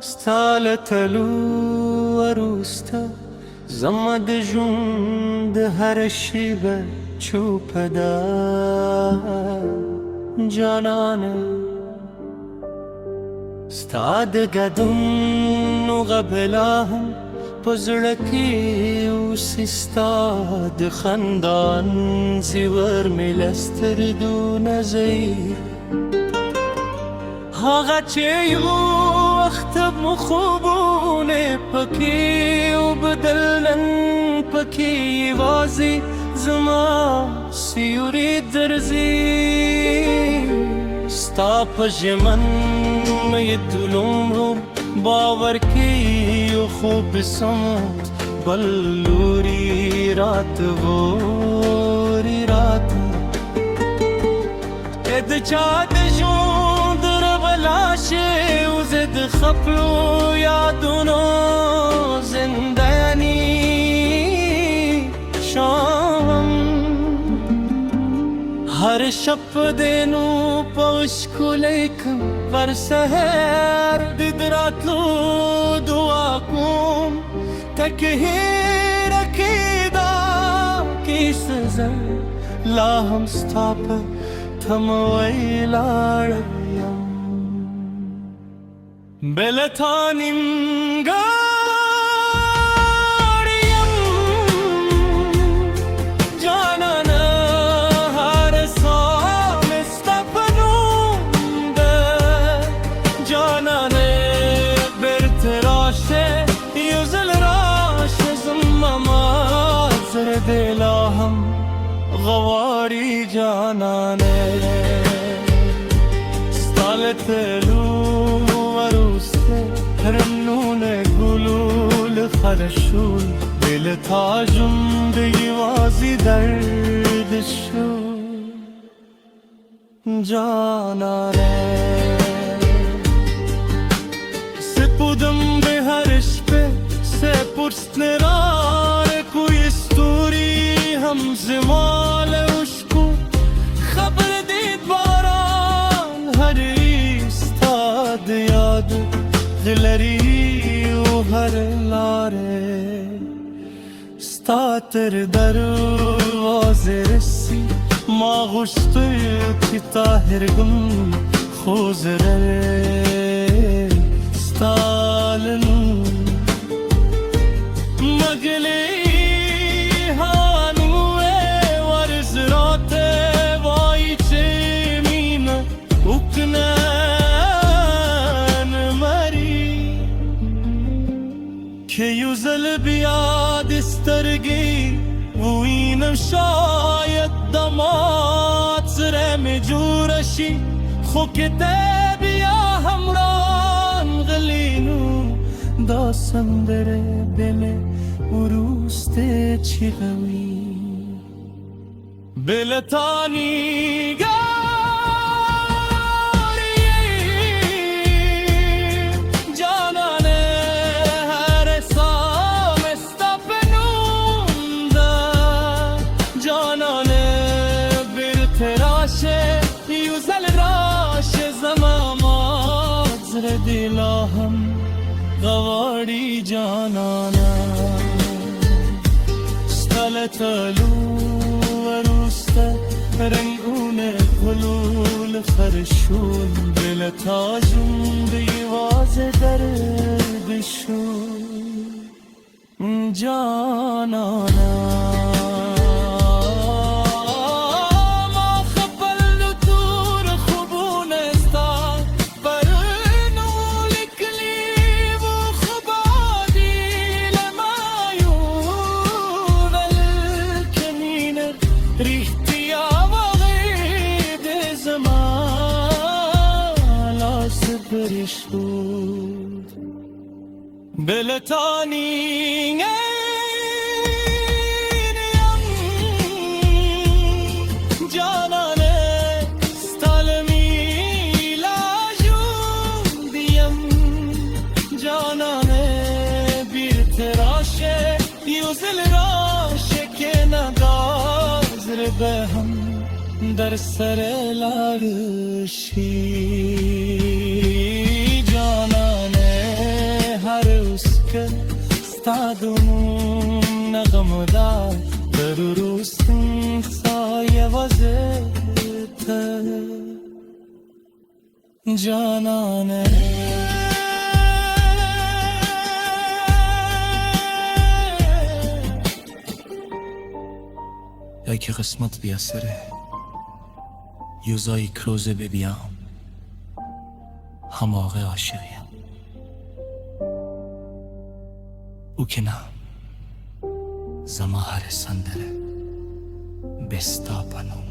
ستالتلو وروستا زمد جند هر شیبه چوپدا جانانه ستاد گدن و غبلاهم پزړکی اوسې ستا د خندان زیور مې لستردونه ځي هغه چې یو وخت مو خوبونه پکې وبدل نن پکې یوازې زما سیوري درځي ستا په ژمن مې دلومرو باور کی خوب سمت بل لوری رات وری رات اد چاد جون در بلاشه و زد خپلو یادونو زندانی شام هر شب دینو پوشکو لیکم پر سهر ددراتلو دعا کوم تک هیر کیدا کی سزا لا هم ستا په تموی لاړم بلتا نیمګړیم جانانه هر ساه مې ستا په نوم ده جانانه بیرته راشه یو ځل راشه زما ما زړه دې لا هم غواړي جانانه ستا له تلو رمنونه گلول خرشول دل تا جنده وازی درد شو جانانه سپودم به هر شپه سپرست نراره کوی ستوری هم زمال اشکو خبر دید باران هر ایستاد یاد دلری و هر لاره ستا تر دروازه رسی ما غشتوی که تاهرگم خوزره ستالن مگلی هانوه ورز راته وای چه مینه اکنه که یو ځل بیا د سترګې ووینم شاید د مات زړه مې جوړه شي خو که ته بیا هم رانغلې نو دا سندره به مې وروسته چیغوي بې له تا نیږه دلا هم غواړي جانانا ستالتلو وروسته رنگونه گلول خرشون دل تا جنده یوازې درد شو جانانا بلتانی جانانه ستالمی لاجون دیم جانانه بیر تراشه یوزل راشه که ندازر به هم در سر لرشی جانانه هر اسکه ستادون نغمدار در روستن سایه وزت جانانه یا که قسمت بیاسره یوزای کروزه ببیام هماغه عاشقیم او که نه زما هر سندره بستا پنو